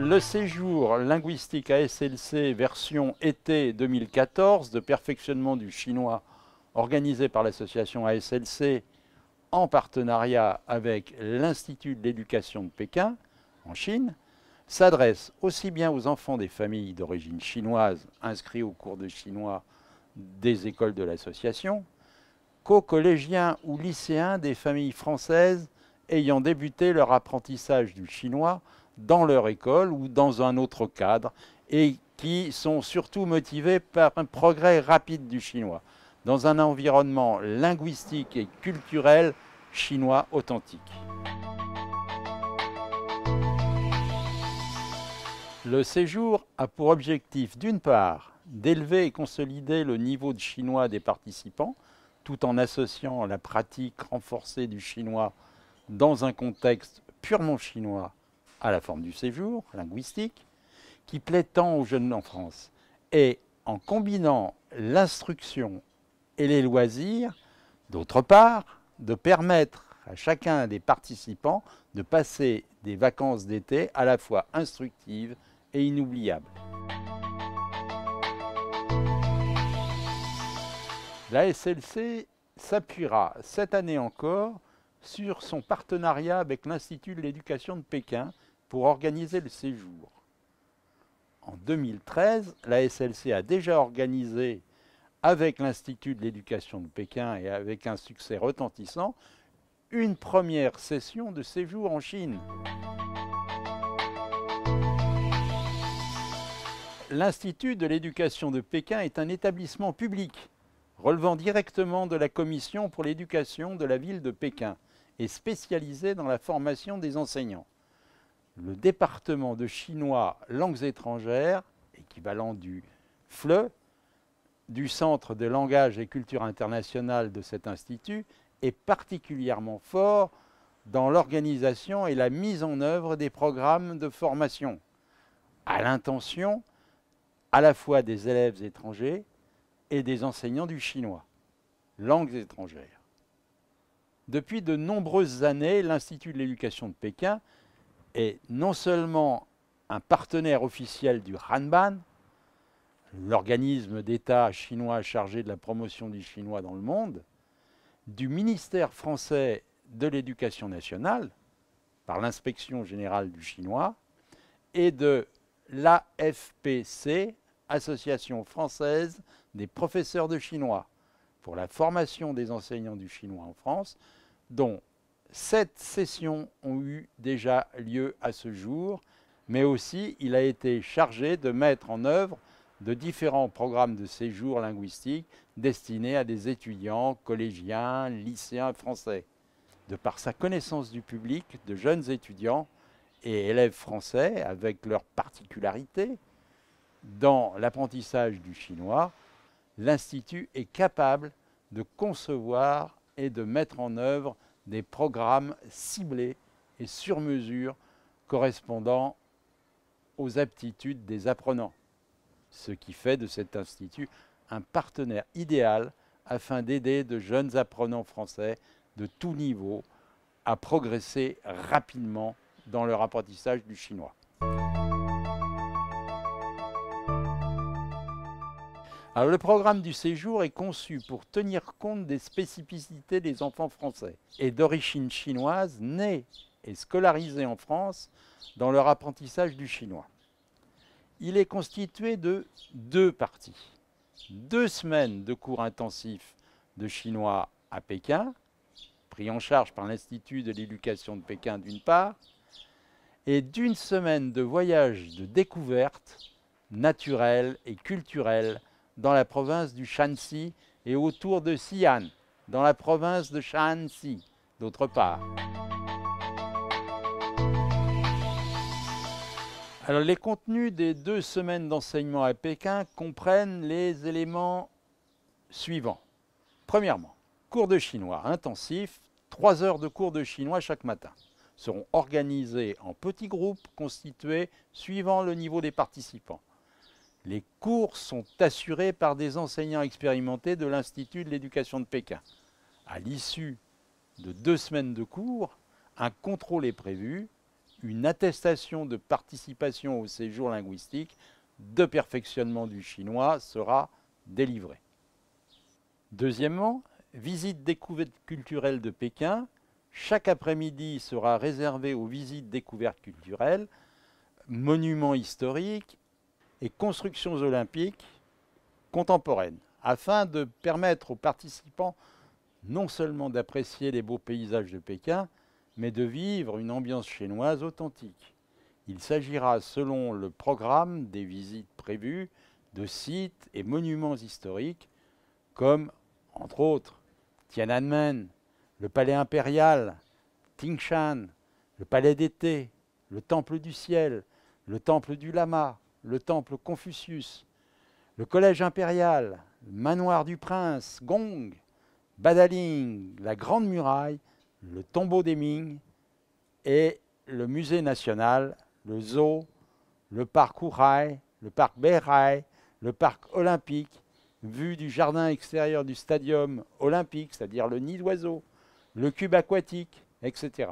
Le séjour linguistique ASLC version été 2014 de perfectionnement du chinois organisé par l'association ASLC en partenariat avec l'Institut de l'éducation de Pékin en Chine s'adresse aussi bien aux enfants des familles d'origine chinoise inscrits au cours de chinois des écoles de l'association qu'aux collégiens ou lycéens des familles françaises ayant débuté leur apprentissage du chinois dans leur école ou dans un autre cadre et qui sont surtout motivés par un progrès rapide du chinois dans un environnement linguistique et culturel chinois authentique. Le séjour a pour objectif, d'une part, d'élever et consolider le niveau de chinois des participants, tout en associant la pratique renforcée du chinois dans un contexte purement chinois à la forme du séjour linguistique, qui plaît tant aux jeunes en France, et en combinant l'instruction et les loisirs, d'autre part, de permettre à chacun des participants de passer des vacances d'été à la fois instructives et inoubliables. La SLC s'appuiera cette année encore sur son partenariat avec l'Institut de l'éducation de Pékin pour organiser le séjour. En 2013, la SLC a déjà organisé avec l'Institut de l'éducation de Pékin et avec un succès retentissant une première session de séjour en Chine. L'Institut de l'éducation de Pékin est un établissement public relevant directement de la Commission pour l'éducation de la ville de Pékin et spécialisé dans la formation des enseignants. Le département de chinois langues étrangères, équivalent du FLE, du Centre de langage et culture internationale de cet institut, est particulièrement fort dans l'organisation et la mise en œuvre des programmes de formation, à l'intention à la fois des élèves étrangers et des enseignants du chinois, langues étrangères. Depuis de nombreuses années, l'Institut de l'éducation de Pékin est non seulement un partenaire officiel du Hanban, l'organisme d'État chinois chargé de la promotion du chinois dans le monde, du ministère français de l'Éducation nationale, par l'Inspection générale du chinois, et de l'AFPC, Association française des professeurs de chinois, pour la formation des enseignants du chinois en France, dont 7 sessions ont eu déjà lieu à ce jour, mais aussi il a été chargé de mettre en œuvre de différents programmes de séjour linguistique destinés à des étudiants, collégiens, lycéens français. De par sa connaissance du public, de jeunes étudiants et élèves français avec leurs particularités, dans l'apprentissage du chinois, l'Institut est capable de concevoir et de mettre en œuvre des programmes ciblés et sur mesure correspondant aux aptitudes des apprenants, ce qui fait de cet institut un partenaire idéal afin d'aider de jeunes apprenants français de tout niveau à progresser rapidement dans leur apprentissage du chinois. Alors, le programme du séjour est conçu pour tenir compte des spécificités des enfants français et d'origine chinoise nés et scolarisés en France dans leur apprentissage du chinois. Il est constitué de 2 parties. 2 semaines de cours intensifs de chinois à Pékin, pris en charge par l'Institut de l'éducation de Pékin d'une part, et d'1 semaine de voyage de découverte naturelle et culturelle dans la province du Shanxi et autour de Xi'an, dans la province de Shaanxi, d'autre part. Alors, les contenus des 2 semaines d'enseignement à Pékin comprennent les éléments suivants. Premièrement, cours de chinois intensif, 3 heures de cours de chinois chaque matin seront organisés en petits groupes constitués suivant le niveau des participants. Les cours sont assurés par des enseignants expérimentés de l'Institut de l'éducation de Pékin. À l'issue de 2 semaines de cours, un contrôle est prévu. une attestation de participation au séjour linguistique de perfectionnement du chinois sera délivrée. Deuxièmement, visite découverte culturelle de Pékin. Chaque après-midi sera réservé aux visites découvertes culturelles, monuments historiques et constructions olympiques contemporaines, afin de permettre aux participants non seulement d'apprécier les beaux paysages de Pékin, mais de vivre une ambiance chinoise authentique. Il s'agira, selon le programme des visites prévues, de sites et monuments historiques comme, entre autres, Tiananmen, le palais impérial, Tingshan, le palais d'été, le temple du ciel, le temple du lama, le temple Confucius, le collège impérial, le manoir du prince, Gong, Badaling, la grande muraille, le tombeau des Ming et le musée national, le zoo, le parc Wuhai, le parc Beihai, le parc olympique, vue du jardin extérieur du stadium olympique, c'est-à-dire le nid d'oiseaux, le cube aquatique, etc.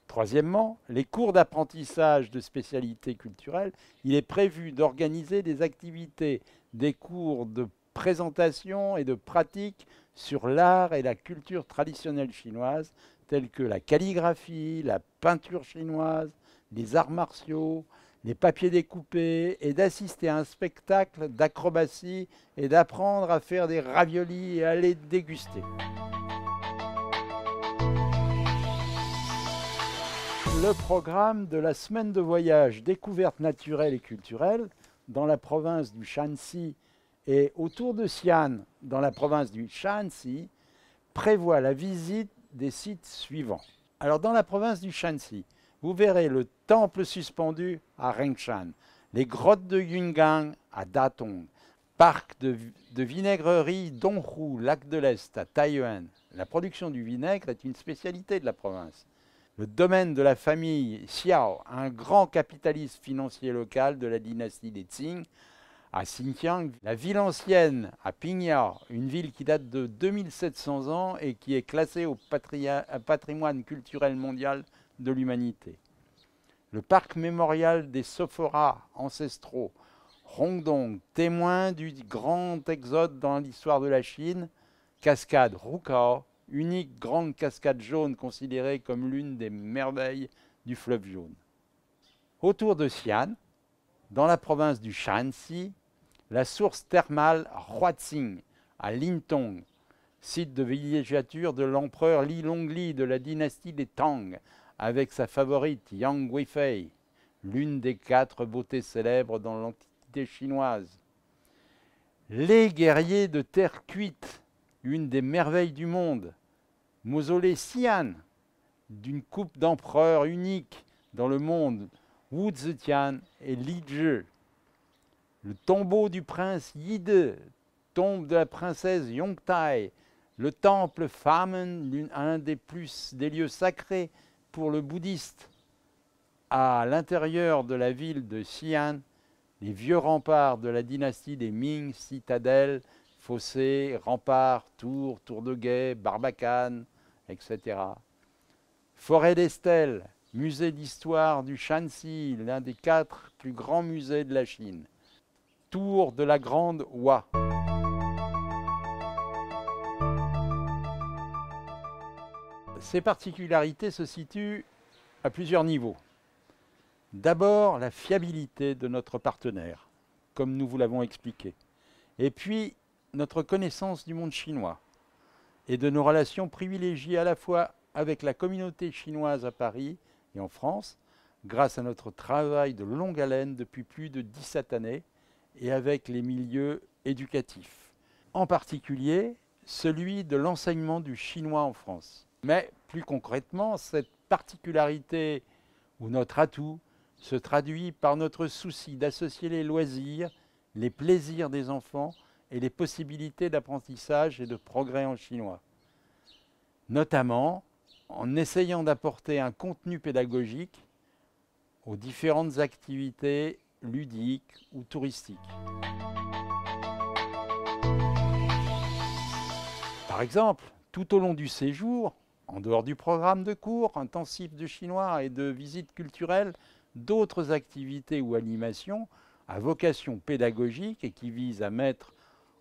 Troisièmement, les cours d'apprentissage de spécialités culturelles, il est prévu d'organiser des activités, des cours de présentation et de pratique sur l'art et la culture traditionnelle chinoise, tels que la calligraphie, la peinture chinoise, les arts martiaux, les papiers découpés, et d'assister à un spectacle d'acrobatie et d'apprendre à faire des raviolis et à les déguster. Le programme de la semaine de voyage découverte naturelle et culturelle dans la province du Shanxi et autour de Xi'an dans la province du Shanxi prévoit la visite des sites suivants. Alors dans la province du Shanxi, vous verrez le temple suspendu à Rengshan, les grottes de Yungang à Datong, parc de vinaigrerie Donghu, lac de l'Est à Taiyuan. La production du vinaigre est une spécialité de la province. Le domaine de la famille Xiao, un grand capitaliste financier local de la dynastie des Qing, à Xinjiang. La ville ancienne à Pingyao, une ville qui date de 2700 ans et qui est classée au patrimoine culturel mondial de l'humanité. Le parc mémorial des Sophoras ancestraux, Hongdong, témoin du grand exode dans l'histoire de la Chine. Cascade Rukao, unique grande cascade jaune considérée comme l'une des merveilles du fleuve jaune. Autour de Xi'an, dans la province du Shanxi, la source thermale Huaxing à Lintong, site de villégiature de l'empereur Li Longli de la dynastie des Tang, avec sa favorite Yang Guifei, l'une des 4 beautés célèbres dans l'Antiquité chinoise. Les guerriers de terre cuite, une des merveilles du monde. Mausolée Xi'an, d'une coupe d'empereur unique dans le monde, Wu Zetian et Li Zhi. Le tombeau du prince Yide, tombe de la princesse Yongtai, le temple Famen, un des lieux sacrés pour le bouddhiste. À l'intérieur de la ville de Xi'an, les vieux remparts de la dynastie des Ming, citadelles, fossés, remparts, tours, tours de guet, barbacane, etc. Forêt d'Estelle, musée d'histoire du Shanxi, l'un des 4 plus grands musées de la Chine. Tour de la Grande Oie. Ces particularités se situent à plusieurs niveaux. D'abord, la fiabilité de notre partenaire, comme nous vous l'avons expliqué. Et puis, notre connaissance du monde chinois et de nos relations privilégiées à la fois avec la communauté chinoise à Paris et en France, grâce à notre travail de longue haleine depuis plus de 17 années, et avec les milieux éducatifs, en particulier celui de l'enseignement du chinois en France. Mais plus concrètement, cette particularité ou notre atout se traduit par notre souci d'associer les loisirs, les plaisirs des enfants et les possibilités d'apprentissage et de progrès en chinois. Notamment en essayant d'apporter un contenu pédagogique aux différentes activités ludiques ou touristiques. Par exemple, tout au long du séjour, En dehors du programme de cours intensif de chinois et de visites culturelles, d'autres activités ou animations à vocation pédagogique et qui visent à mettre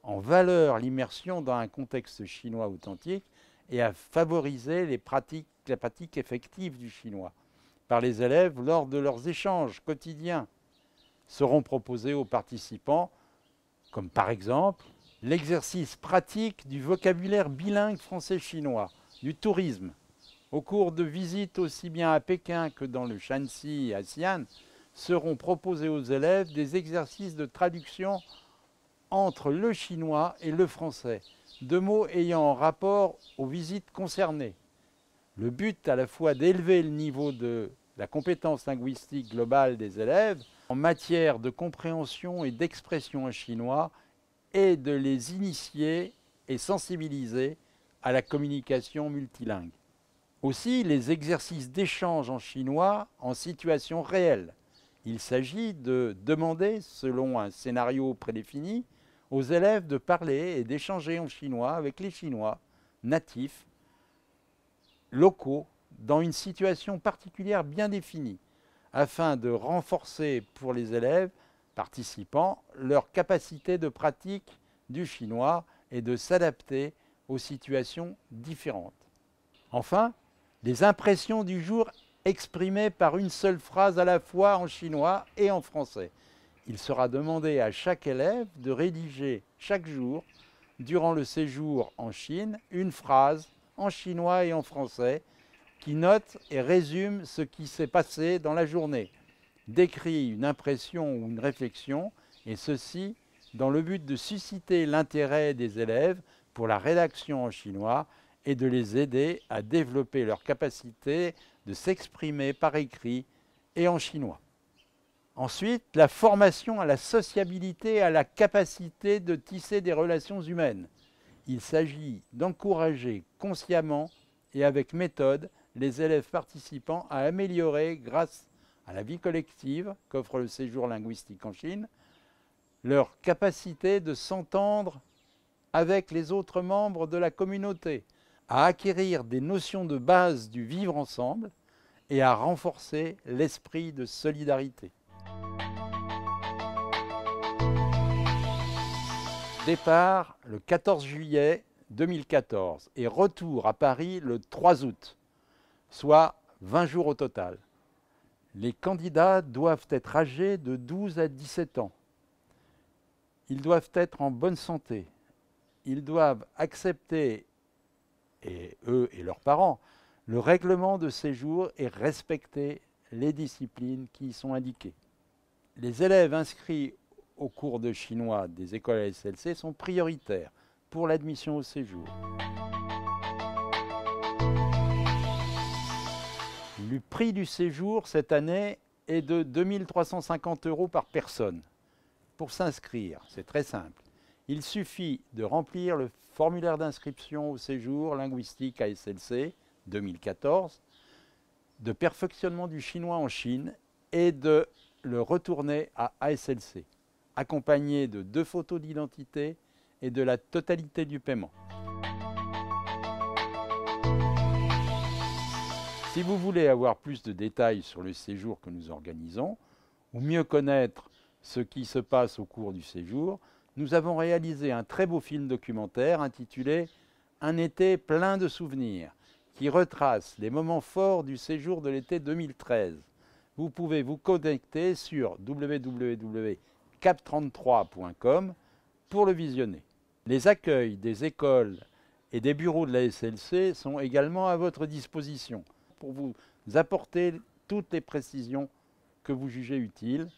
en valeur l'immersion dans un contexte chinois authentique et à favoriser la pratique effective du chinois par les élèves lors de leurs échanges quotidiens seront proposés aux participants, comme par exemple l'exercice pratique du vocabulaire bilingue français-chinois, du tourisme. Au cours de visites aussi bien à Pékin que dans le Shanxi et à Xi'an, seront proposés aux élèves des exercices de traduction entre le chinois et le français, de mots ayant rapport aux visites concernées. Le but à la fois d'élever le niveau de la compétence linguistique globale des élèves en matière de compréhension et d'expression en chinois et de les initier et sensibiliser à la communication multilingue. Aussi, les exercices d'échange en chinois en situation réelle. Il s'agit de demander, selon un scénario prédéfini, aux élèves de parler et d'échanger en chinois avec les Chinois natifs, locaux, dans une situation particulière bien définie, afin de renforcer pour les élèves participants leur capacité de pratique du chinois et de s'adapter aux situations différentes. Enfin, les impressions du jour exprimées par une seule phrase à la fois en chinois et en français. Il sera demandé à chaque élève de rédiger chaque jour, durant le séjour en Chine, une phrase en chinois et en français qui note et résume ce qui s'est passé dans la journée, décrit une impression ou une réflexion, et ceci dans le but de susciter l'intérêt des élèves pour la rédaction en chinois et de les aider à développer leur capacité de s'exprimer par écrit et en chinois. Ensuite, la formation à la sociabilité et à la capacité de tisser des relations humaines. Il s'agit d'encourager consciemment et avec méthode les élèves participants à améliorer, grâce à la vie collective qu'offre le séjour linguistique en Chine, leur capacité de s'entendre avec les autres membres de la communauté, à acquérir des notions de base du vivre ensemble et à renforcer l'esprit de solidarité. Départ le 14 juillet 2014 et retour à Paris le 3 août, soit 20 jours au total. Les candidats doivent être âgés de 12 à 17 ans. Ils doivent être en bonne santé. Ils doivent accepter, et eux et leurs parents, le règlement de séjour et respecter les disciplines qui y sont indiquées. Les élèves inscrits au cours de chinois des écoles ASLC sont prioritaires pour l'admission au séjour. Le prix du séjour cette année est de 2 350 € par personne. Pour s'inscrire, c'est très simple. Il suffit de remplir le formulaire d'inscription au séjour linguistique ASLC 2014, de perfectionnement du chinois en Chine et de le retourner à ASLC, accompagné de 2 photos d'identité et de la totalité du paiement. Si vous voulez avoir plus de détails sur le séjour que nous organisons, ou mieux connaître ce qui se passe au cours du séjour, nous avons réalisé un très beau film documentaire intitulé « Un été plein de souvenirs » qui retrace les moments forts du séjour de l'été 2013. Vous pouvez vous connecter sur www.cap33.com pour le visionner. Les accueils des écoles et des bureaux de la SLC sont également à votre disposition pour vous apporter toutes les précisions que vous jugez utiles.